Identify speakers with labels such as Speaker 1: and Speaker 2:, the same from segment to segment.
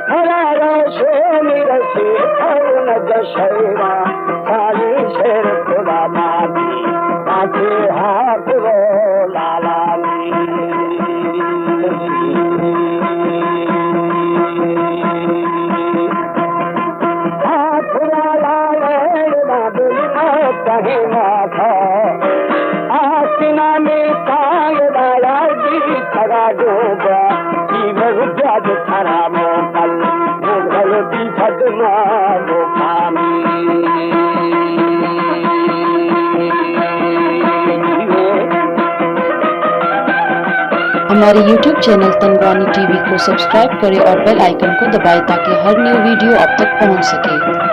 Speaker 1: फरारा शेनी रसी अरुण दशहरा साली शेर खुदा मादी आके हाथ रो लालानी हाथ वाला लेना दिल में कहीं माथा आसिना में कायदा यादी खरा जोगा जीवन जाद खरा मोकल मोगल दी भदना गोपामी
Speaker 2: हमारे YouTube चैनल तनवानी टीवी को सब्सक्राइब करें और बेल आइकन को दबाएं ताकि हर न्यू वीडियो आप तक पहुंच सके।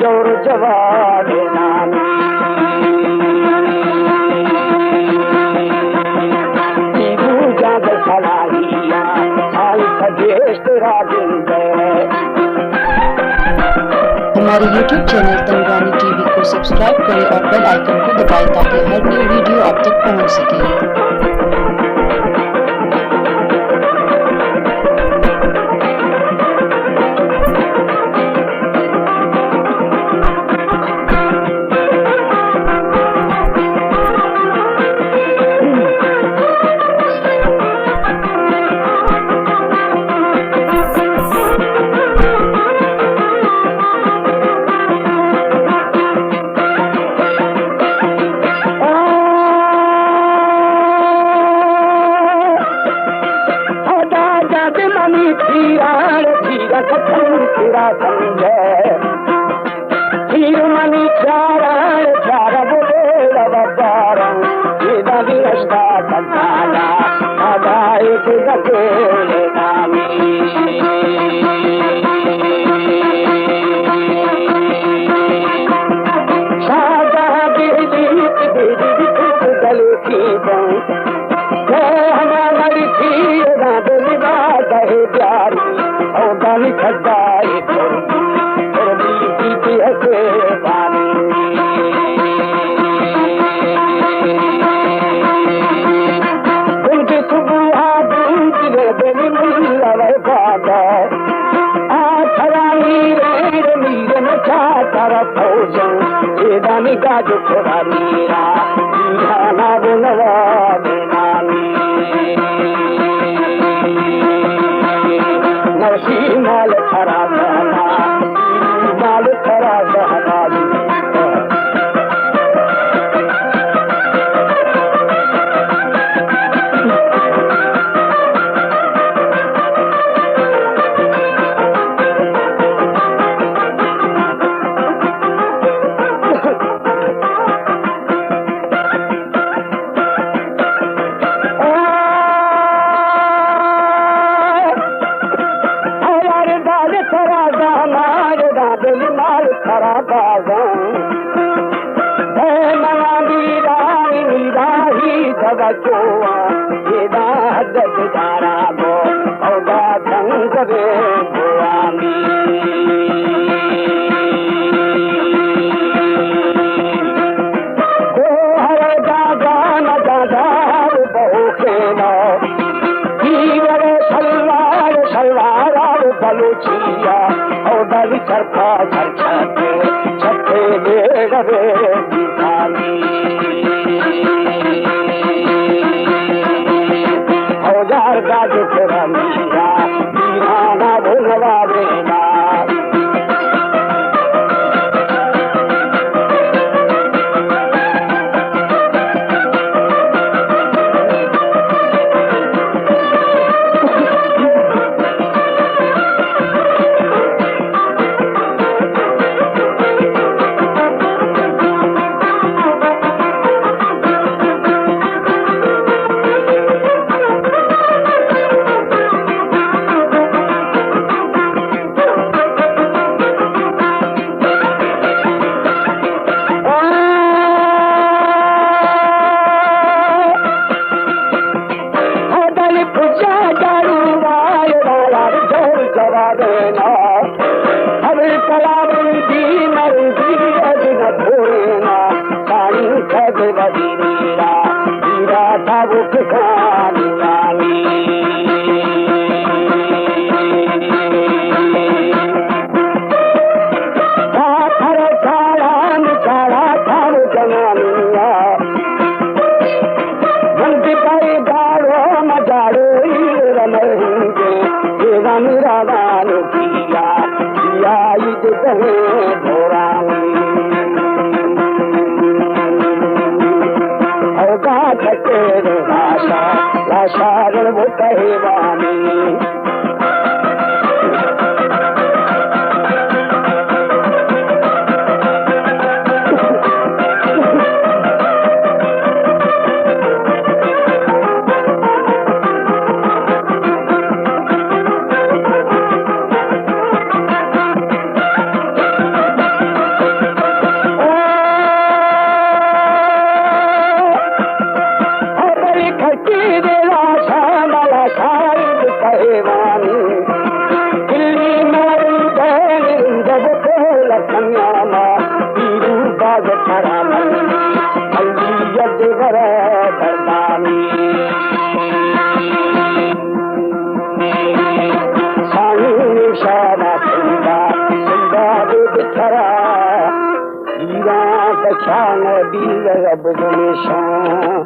Speaker 1: जोर जवान नामी
Speaker 2: हमारे YouTube चैनल तनुरानी टीवी को सब्सक्राइब करें और बेल आइकन को दबाएं ताकि हर न्यू वीडियो आप तक पहुंच सके।
Speaker 1: मनी चारण चार बोले बारम रस्ता कटाला दादा एक गके नामी सादा गले की हमारी थी राधा दहे प्यारी और गाली खड्डाई गाजो थोड़ा मीरा ना बोलवा बेनामी नरसी माल खरा बहना माल खरा बहना बलूचिया और दली सरफा छते छते ले गवे दीवानी औजार गाजो तेरा मीरा दीवाना भुलवा देना Eva अल्लीयत बरदानी सानी निशाना सिंदा सिंदा बिछरा ईरा पछान दी रब निशान